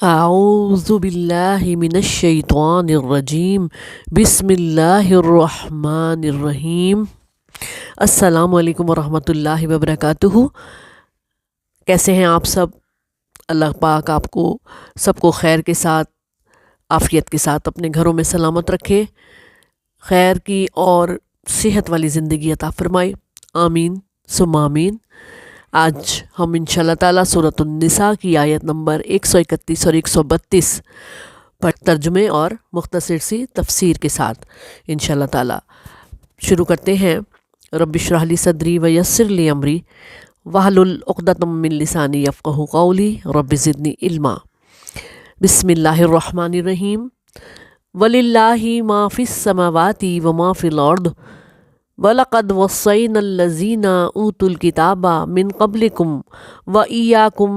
اعوذ باللہ من الشیطان الرجیم بسم اللہ الرحمن الرحیم۔ السلام علیکم ورحمۃ اللہ وبرکاتہ۔ کیسے ہیں آپ سب؟ اللہ پاک آپ کو سب کو خیر کے ساتھ، عافیت کے ساتھ اپنے گھروں میں سلامت رکھے، خیر کی اور صحت والی زندگی عطا فرمائے، آمین ثم آمین۔ آج ہم انشاءاللہ تعالیٰ سورۃ النساء کی آیت نمبر 131 اور 132 پر ترجمے اور مختصر سی تفسیر کے ساتھ انشاءاللہ تعالیٰ شروع کرتے ہیں۔ رب اشرح لی صدری ویسر لی امری واحلل عقدۃ من لسانی یفقہوا قولی رب زدنی علما۔ بسم اللہ الرحمن الرحیم۔ وللہ ما فی السماوات وما فی الارض وَلَقَدْ وَصَّيْنَا الَّذِينَ أُوتُوا الْكِتَابَ مِنْ قَبْلِكُمْ وَإِيَّاكُمْ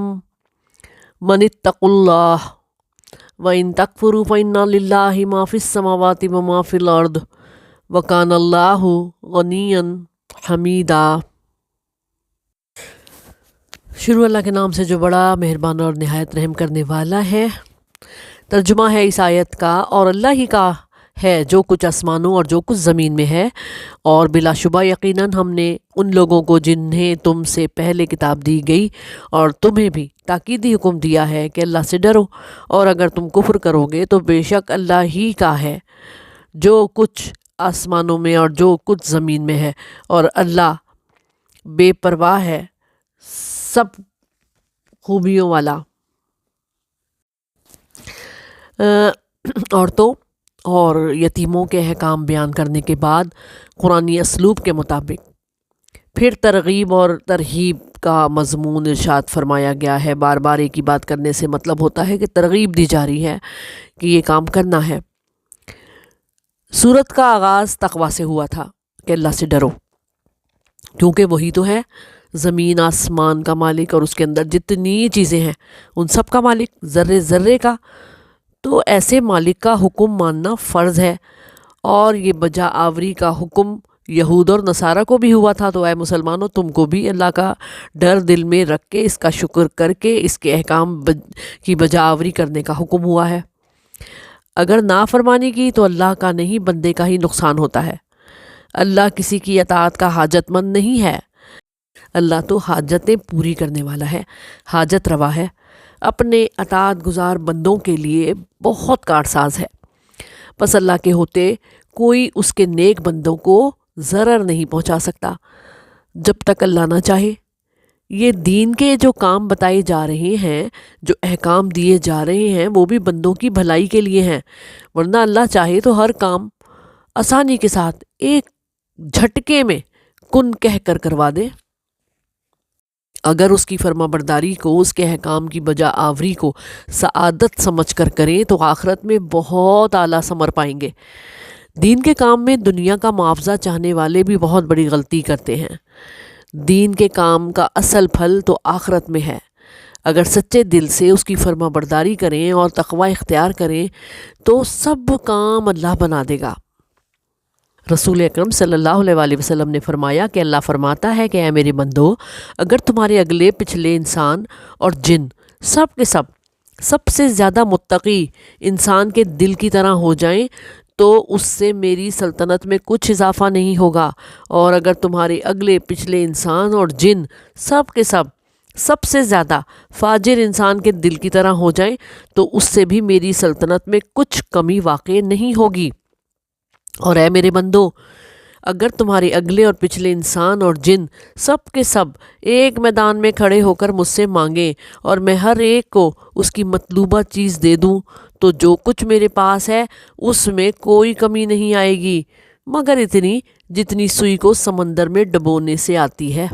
مَنِ اتَّقُوا اللَّهَ وَإِن تَكْفُرُوا فَإِنَّ لِلَّهِ مَا فِي السَّمَاوَاتِ وَمَا فِي الْأَرْضِ وَكَانَ اللَّهُ غَنِيًّا حَمِيدًا۔ شروع اللہ کے نام سے جو بڑا مہربان اور نہایت رحم کرنے والا ہے۔ ترجمہ ہے اس آیت کا، اور اللہ ہی کا ہے جو کچھ آسمانوں اور جو کچھ زمین میں ہے، اور بلا شبہ یقیناً ہم نے ان لوگوں کو جنہیں تم سے پہلے کتاب دی گئی اور تمہیں بھی تاکیدی حکم دیا ہے کہ اللہ سے ڈرو، اور اگر تم کفر کرو گے تو بے شک اللہ ہی کا ہے جو کچھ آسمانوں میں اور جو کچھ زمین میں ہے، اور اللہ بے پرواہ ہے، سب خوبیوں والا۔ عورتوں اور یتیموں کے احکام بیان کرنے کے بعد قرآنی اسلوب کے مطابق پھر ترغیب اور ترہیب کا مضمون ارشاد فرمایا گیا ہے۔ بار بار ایک ہی بات کرنے سے مطلب ہوتا ہے کہ ترغیب دی جا رہی ہے کہ یہ کام کرنا ہے۔ سورت کا آغاز تقویٰ سے ہوا تھا کہ اللہ سے ڈرو، کیونکہ وہی تو ہے زمین آسمان کا مالک، اور اس کے اندر جتنی چیزیں ہیں ان سب کا مالک، ذرے ذرے کا۔ تو ایسے مالک کا حکم ماننا فرض ہے، اور یہ بجا آوری کا حکم یہود اور نصارہ کو بھی ہوا تھا۔ تو اے مسلمانوں، تم کو بھی اللہ کا ڈر دل میں رکھ کے، اس کا شکر کر کے، اس کے احکام کی بجا آوری کرنے کا حکم ہوا ہے۔ اگر نافرمانی کی تو اللہ کا نہیں، بندے کا ہی نقصان ہوتا ہے۔ اللہ کسی کی اطاعت کا حاجت مند نہیں ہے، اللہ تو حاجتیں پوری کرنے والا ہے، حاجت روا ہے، اپنے اطاعت گزار بندوں کے لیے بہت کارساز ہے۔ پس اللہ کے ہوتے کوئی اس کے نیک بندوں کو ضرر نہیں پہنچا سکتا جب تک اللہ نہ چاہے۔ یہ دین کے جو کام بتائے جا رہے ہیں، جو احکام دیے جا رہے ہیں، وہ بھی بندوں کی بھلائی کے لیے ہیں، ورنہ اللہ چاہے تو ہر کام آسانی کے ساتھ ایک جھٹکے میں کن کہہ کر کروا دے۔ اگر اس کی فرما برداری کو، اس کے احکام کی بجا آوری کو سعادت سمجھ کر کریں تو آخرت میں بہت اعلیٰ ثمر پائیں گے۔ دین کے کام میں دنیا کا معاوضہ چاہنے والے بھی بہت بڑی غلطی کرتے ہیں۔ دین کے کام کا اصل پھل تو آخرت میں ہے۔ اگر سچے دل سے اس کی فرما برداری کریں اور تقوی اختیار کریں تو سب کام اللہ بنا دے گا۔ رسول اکرم صلی اللہ علیہ وسلم نے فرمایا کہ اللہ فرماتا ہے کہ اے میرے بندو، اگر تمہارے اگلے پچھلے انسان اور جن سب کے سب سے زیادہ متقی انسان کے دل کی طرح ہو جائیں تو اس سے میری سلطنت میں کچھ اضافہ نہیں ہوگا، اور اگر تمہارے اگلے پچھلے انسان اور جن سب کے سب سے زیادہ فاجر انسان کے دل کی طرح ہو جائیں تو اس سے بھی میری سلطنت میں کچھ کمی واقع نہیں ہوگی۔ اور اے میرے بندو، اگر تمہارے اگلے اور پچھلے انسان اور جن سب کے سب ایک میدان میں کھڑے ہو کر مجھ سے مانگیں اور میں ہر ایک کو اس کی مطلوبہ چیز دے دوں تو جو کچھ میرے پاس ہے اس میں کوئی کمی نہیں آئے گی، مگر اتنی جتنی سوئی کو سمندر میں ڈبونے سے آتی ہے۔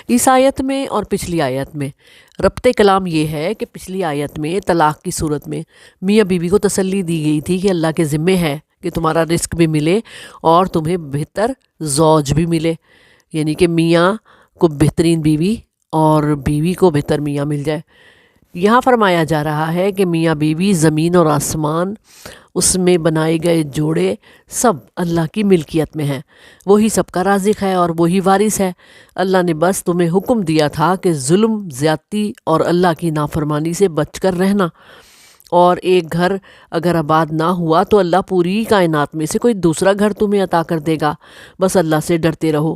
اس آیت میں اور پچھلی آیت میں ربط کلام یہ ہے کہ پچھلی آیت میں طلاق کی صورت میں میاں بیوی کو تسلی دی گئی تھی کہ اللہ کے ذمے ہے کہ تمہارا رزق بھی ملے اور تمہیں بہتر زوج بھی ملے، یعنی کہ میاں کو بہترین بیوی اور بیوی کو بہتر میاں مل جائے۔ یہاں فرمایا جا رہا ہے کہ میاں بیوی زمین اور آسمان اس میں بنائے گئے جوڑے سب اللہ کی ملکیت میں ہیں، وہی سب کا رازق ہے اور وہی وارث ہے۔ اللہ نے بس تمہیں حکم دیا تھا کہ ظلم، زیادتی اور اللہ کی نافرمانی سے بچ کر رہنا، اور ایک گھر اگر آباد نہ ہوا تو اللہ پوری کائنات میں سے کوئی دوسرا گھر تمہیں عطا کر دے گا۔ بس اللہ سے ڈرتے رہو۔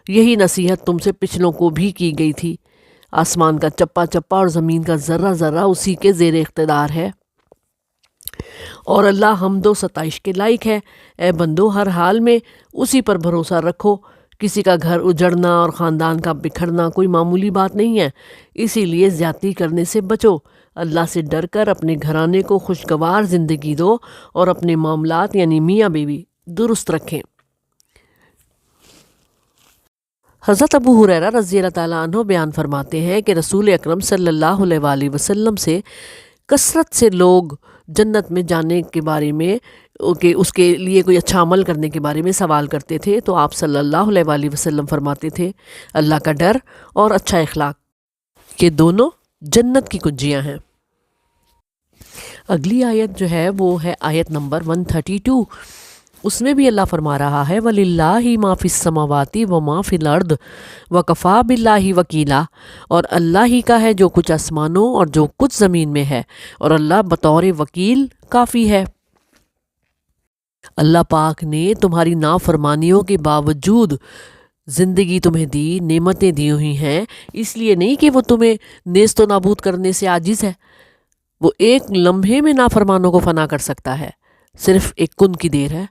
یہی نصیحت تم سے پچھلوں کو بھی کی گئی تھی۔ آسمان کا چپا چپا اور زمین کا ذرہ ذرہ اسی کے زیر اقتدار ہے، اور اللہ حمد و ستائش کے لائق ہے۔ اے بندو، ہر حال میں اسی پر بھروسہ رکھو۔ کسی کا گھر اجڑنا اور خاندان کا بکھرنا کوئی معمولی بات نہیں ہے، اسی لیے زیادتی کرنے سے بچو۔ اللہ سے ڈر کر اپنے گھرانے کو خوشگوار زندگی دو اور اپنے معاملات یعنی میاں بیوی درست رکھیں۔ حضرت ابو ہریرہ رضی اللہ تعالیٰ عنہ بیان فرماتے ہیں کہ رسول اکرم صلی اللہ علیہ وآلہ وسلم سے کثرت سے لوگ جنت میں جانے کے بارے میں کہ اس کے لیے کوئی اچھا عمل کرنے کے بارے میں سوال کرتے تھے، تو آپ صلی اللہ علیہ وآلہ وسلم فرماتے تھے اللہ کا ڈر اور اچھا اخلاق یہ دونوں جنت کی کنجیاں ہیں۔ اگلی آیت جو ہے وہ ہے آیت نمبر 132۔ اس میں بھی اللہ فرما رہا ہے وَلِلَّهِ مَا فِي السَّمَاوَاتِ وَمَا فِي الْأَرْضِ وَكَفَى بِاللَّهِ وَكِيلًا، اور اللہ ہی کا ہے جو کچھ آسمانوں اور جو کچھ زمین میں ہے، اور اللہ بطور وکیل کافی ہے۔ اللہ پاک نے تمہاری نافرمانیوں کے باوجود زندگی تمہیں دی، نعمتیں دی ہوئی ہیں، اس لیے نہیں کہ وہ تمہیں نیست و نابود کرنے سے عاجز ہے۔ وہ ایک لمحے میں نافرمانوں کو فنا کر سکتا ہے، صرف ایک کن کی دیر ہے۔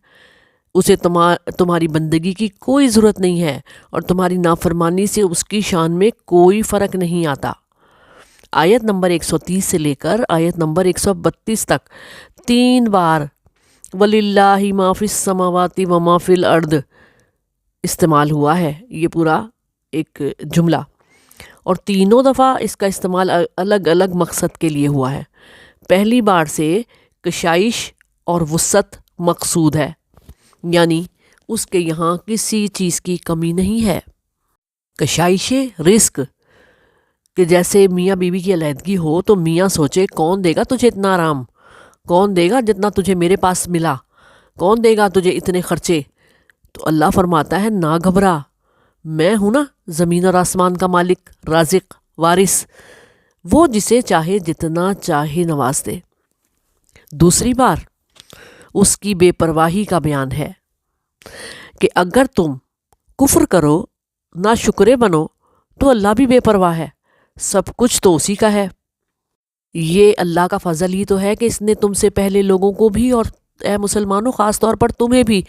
اسے تمہاری بندگی کی کوئی ضرورت نہیں ہے، اور تمہاری نافرمانی سے اس کی شان میں کوئی فرق نہیں آتا۔ آیت نمبر 130 سے لے کر آیت نمبر 132 تک 3 بار وَلِلَّهِ مَا فِي السَّمَاوَاتِ وَمَا فِي الْأَرْضِ استعمال ہوا ہے، یہ پورا ایک جملہ، اور تینوں دفعہ اس کا استعمال الگ الگ مقصد کے لیے ہوا ہے۔ پہلی بار سے کشائش اور وسعت مقصود ہے، یعنی اس کے یہاں کسی چیز کی کمی نہیں ہے۔ کشائش رزق کہ جیسے میاں بیوی کی علیحدگی ہو تو میاں سوچے کون دے گا تجھے اتنا آرام، کون دے گا جتنا تجھے میرے پاس ملا، کون دے گا تجھے اتنے خرچے؟ تو اللہ فرماتا ہے نہ گھبرا، میں ہوں نا زمین اور آسمان کا مالک، رازق، وارث، وہ جسے چاہے جتنا چاہے نواز دے۔ دوسری بار اس کی بے پرواہی کا بیان ہے کہ اگر تم کفر کرو، نہ شکرے بنو، تو اللہ بھی بے پرواہ ہے، سب کچھ تو اسی کا ہے۔ یہ اللہ کا فضل ہی تو ہے کہ اس نے تم سے پہلے لوگوں کو بھی اور اے مسلمانوں خاص طور پر تمہیں بھی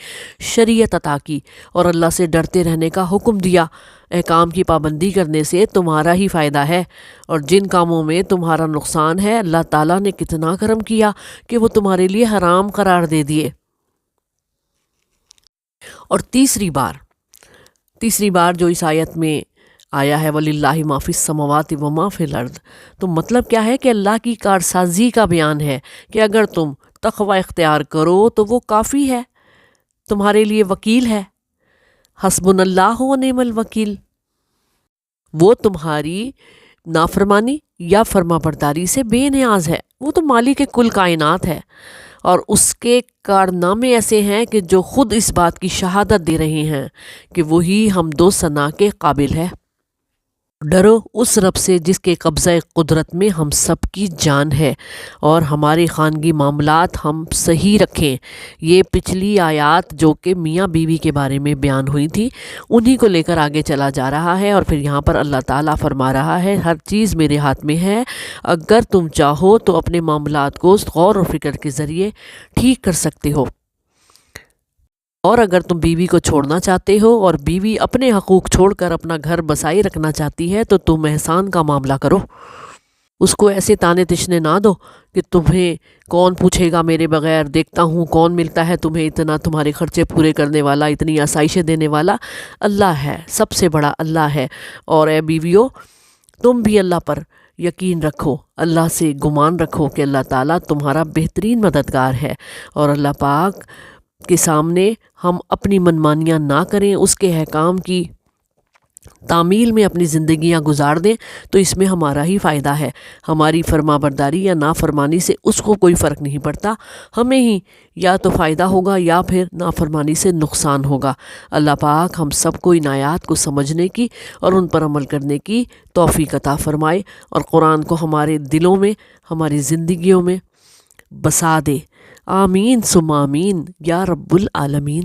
شریعت عطا کی اور اللہ سے ڈرتے رہنے کا حکم دیا۔ احکام کی پابندی کرنے سے تمہارا ہی فائدہ ہے، اور جن کاموں میں تمہارا نقصان ہے اللہ تعالیٰ نے کتنا کرم کیا کہ وہ تمہارے لیے حرام قرار دے دیے۔ اور تیسری بار جو اس آیت میں آیا ہے وَلِلَّهِ مَا فِي السَّمَاوَاتِ وَمَا فِي الْأَرْضِ، تو مطلب کیا ہے کہ اللہ کی کارسازی کا بیان ہے کہ اگر تم تقوی اختیار کرو تو وہ کافی ہے، تمہارے لیے وکیل ہے۔ حسبنا اللہ و نعم الوکیل، وہ تمہاری نافرمانی یا فرما برداری سے بے نیاز ہے، وہ تو مالک کل کائنات ہے، اور اس کے کارنامے ایسے ہیں کہ جو خود اس بات کی شہادت دے رہے ہیں کہ وہی حمد و ثنا کے قابل ہے۔ ڈرو اس رب سے جس کے قبضہ قدرت میں ہم سب کی جان ہے، اور ہمارے خانگی معاملات ہم صحیح رکھیں۔ یہ پچھلی آیات جو کہ میاں بیوی کے بارے میں بیان ہوئی تھی انہی کو لے کر آگے چلا جا رہا ہے، اور پھر یہاں پر اللہ تعالیٰ فرما رہا ہے ہر چیز میرے ہاتھ میں ہے، اگر تم چاہو تو اپنے معاملات کو غور و فکر کے ذریعے ٹھیک کر سکتے ہو، اور اگر تم بیوی کو چھوڑنا چاہتے ہو اور بیوی اپنے حقوق چھوڑ کر اپنا گھر بسائی رکھنا چاہتی ہے تو تم احسان کا معاملہ کرو، اس کو ایسے تانے تشنے نہ دو کہ تمہیں کون پوچھے گا میرے بغیر، دیکھتا ہوں کون ملتا ہے تمہیں اتنا تمہارے خرچے پورے کرنے والا، اتنی آسائشیں دینے والا۔ اللہ ہے، سب سے بڑا اللہ ہے۔ اور اے بیویو، تم بھی اللہ پر یقین رکھو، اللہ سے گمان رکھو کہ اللہ تعالیٰ تمہارا بہترین مددگار ہے، اور اللہ پاک کے سامنے ہم اپنی منمانیاں نہ کریں، اس کے احکام کی تعمیل میں اپنی زندگیاں گزار دیں تو اس میں ہمارا ہی فائدہ ہے. ہماری فرما برداری یا نافرمانی سے اس کو کوئی فرق نہیں پڑتا، ہمیں ہی یا تو فائدہ ہوگا یا پھر نافرمانی سے نقصان ہوگا. اللہ پاک ہم سب کو ان آیات کو سمجھنے کی اور ان پر عمل کرنے کی توفیق عطا فرمائے اور قرآن کو ہمارے دلوں میں، ہماری زندگیوں میں بسا دے. آمین ثم آمین یا رب العالمین.